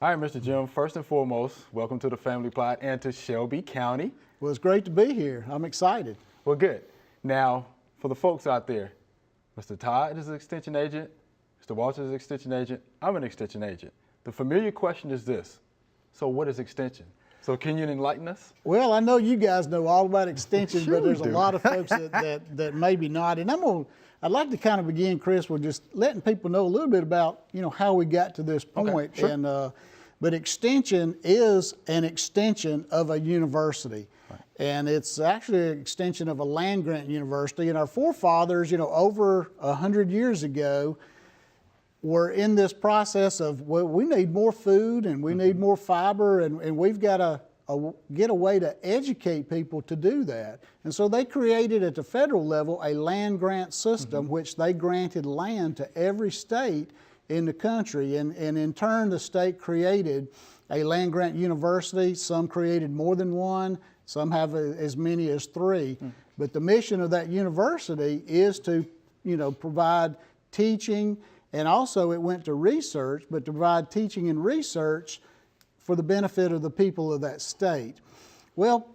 All right, Mr. Jim, first and foremost, welcome to the Family Plot and to Shelby County. Well, it's great to be here. I'm excited. Well, good. Now, for the folks out there, Mr. Todd is an extension agent, Mr. Walter is an extension agent, I'm an extension agent. The familiar question is this: so what is extension? So can you enlighten us? Well, I know you guys know all about extension, Sure but there's we a do. lot of folks that maybe not. And I'd like to kind of begin, Chris, with just letting people know a little bit about, how we got to this point. Okay, sure. And but extension is an extension of a university. Right. And it's actually an extension of a land-grant university. And our forefathers, over 100 years ago, were in this process of, well, we need more food and we need more fiber, and we've got to get a way to educate people to do that. And so they created at the federal level a land grant system, which they granted land to every state in the country. And in turn, the state created a land grant university. Some created more than one, some have as many as three. But the mission of that university is to, provide teaching. And also it went to research, but to provide teaching and research for the benefit of the people of that state. Well,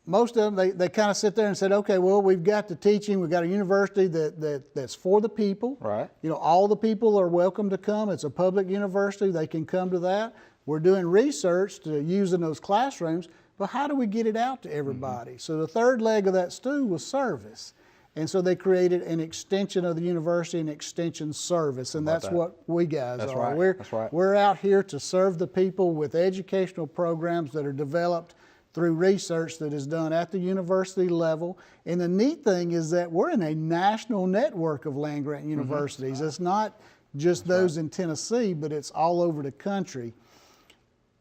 most of them, they kind of sit there and said, okay, well, we've got the teaching, we've got a university that's for the people. Right. All the people are welcome to come. It's a public university, they can come to that. We're doing research to use in those classrooms, but how do we get it out to everybody? So the third leg of that stool was service. And so they created an extension of the university, an extension service, and that's what we guys are. Right. We're out here to serve the people with educational programs that are developed through research that is done at the university level. And the neat thing is that we're in a national network of land-grant universities. It's not just those in Tennessee, but it's all over the country.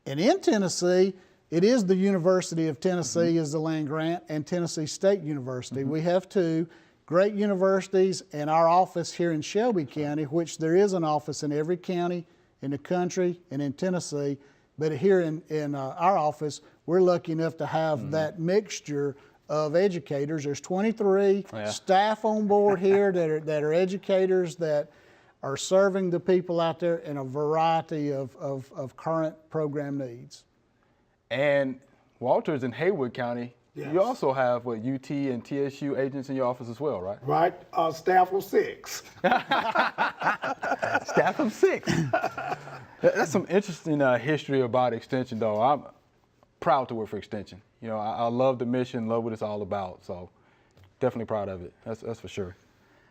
And in Tennessee, it is the University of Tennessee is the land grant, and Tennessee State University. We have two great universities, and our office here in Shelby County, which there is an office in every county in the country and in Tennessee, but here in our office, we're lucky enough to have that mixture of educators. There's 23 staff on board here that are educators that are serving the people out there in a variety of current program needs. And Walter's in Haywood County. Yes. You also have UT and TSU agents in your office as well, right? Right, staff of 6. Staff of 6. That's some interesting history about Extension, though. I'm proud to work for Extension. I love the mission, love what it's all about. So definitely proud of it. That's for sure.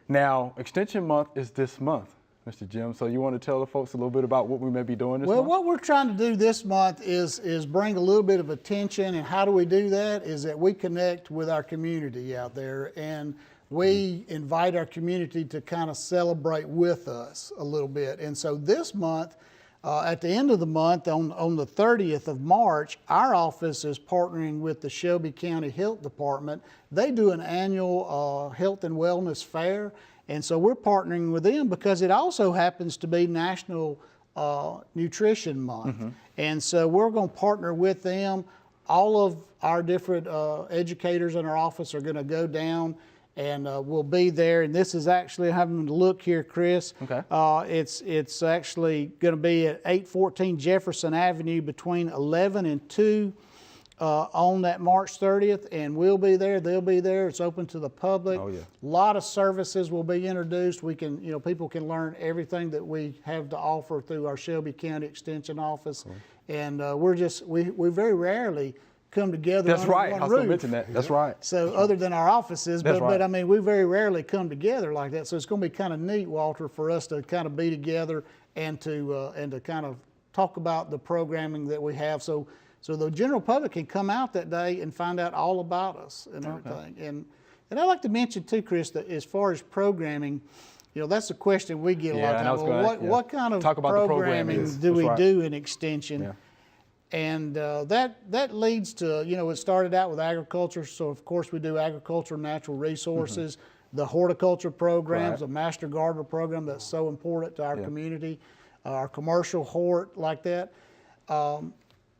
Now, Extension Month is this month, Mr. Jim. So you want to tell the folks a little bit about what we may be doing this month? Well, what we're trying to do this month is bring a little bit of attention. And how do we do that? Is that we connect with our community out there, and we invite our community to kind of celebrate with us a little bit. And so this month, at the end of the month, on the 30th of March, our office is partnering with the Shelby County Health Department. They do an annual health and wellness fair. And so we're partnering with them because it also happens to be National Nutrition Month. And so we're going to partner with them. All of our different educators in our office are going to go down, and we'll be there. And this is actually, having to look here, Chris. Okay. It's actually going to be at 814 Jefferson Avenue between 11 and 2. On that March 30th, and we'll be there, they'll be there. It's open to the public. Oh, yeah. A lot of services will be introduced. We can, people can learn everything that we have to offer through our Shelby County Extension office. Cool. And we very rarely come together That's under right. one I was going roof. to mention that. That's right. So other than our offices, That's right. but I mean, we very rarely come together like that. So it's going to be kind of neat, Walter, for us to kind of be together and to kind of talk about the programming that we have. So the general public can come out that day and find out all about us and everything. And I'd like to mention too, Chris, that as far as programming, that's a question we get a lot of times. What kind of programming do we do in Extension? Yeah. And that leads to, it started out with agriculture. So of course we do agriculture, natural resources, the horticulture programs, the Master Gardener program that's so important to our community, our commercial hort like that.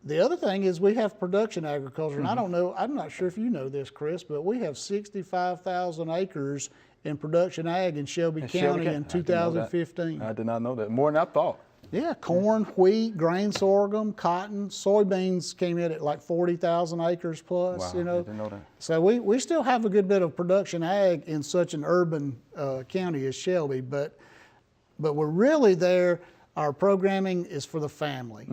The other thing is we have production agriculture, and I don't know, I'm not sure if you know this, Chris, but we have 65,000 acres in production ag in Shelby County in 2015. I did not know that. More than I thought. Yeah, corn, wheat, grain sorghum, cotton, soybeans came in at like 40,000 acres plus. Wow, You know, I didn't know that. so we still have a good bit of production ag in such an urban county as Shelby, but we're really there. Our programming is for the family,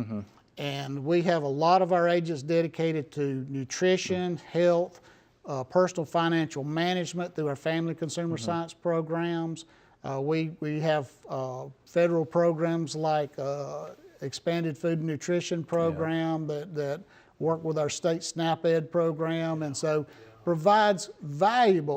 and we have a lot of our agents dedicated to nutrition, health, personal financial management through our family consumer science programs. We have federal programs like expanded food and nutrition program that work with our state SNAP Ed program, and so provides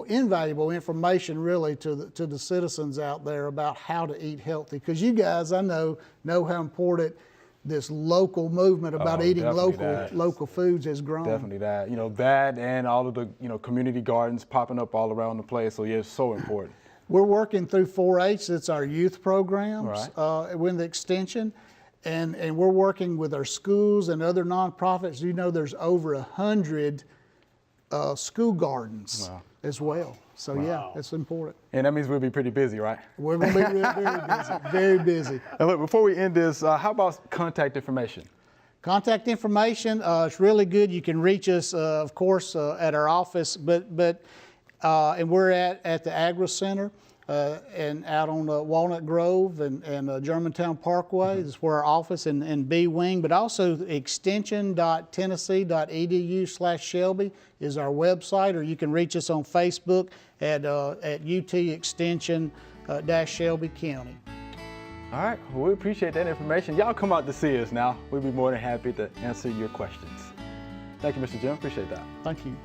invaluable information really to the citizens out there about how to eat healthy. Because you guys, I know how important this local movement about eating local foods has grown. Definitely that. You know, that and all of the, community gardens popping up all around the place. So yeah, it's so important. We're working through 4-H, it's our youth programs Right. with the extension, and we're working with our schools and other nonprofits. You know, there's over 100 school gardens as well. So yeah, it's important. And that means we'll be pretty busy, right? We're going to be very busy, very busy. And look, before we end this, how about contact information? Contact information, it's really good. You can reach us, of course, at our office, and we're at the Agri Center and out on Walnut Grove and Germantown Parkway. This is where our office and B Wing, but also extension.tennessee.edu/Shelby is our website, or you can reach us on Facebook at UT Extension Shelby County. All right, well, we appreciate that information. Y'all come out to see us now. We'll be more than happy to answer your questions. Thank you, Mr. Jim. Appreciate that. Thank you.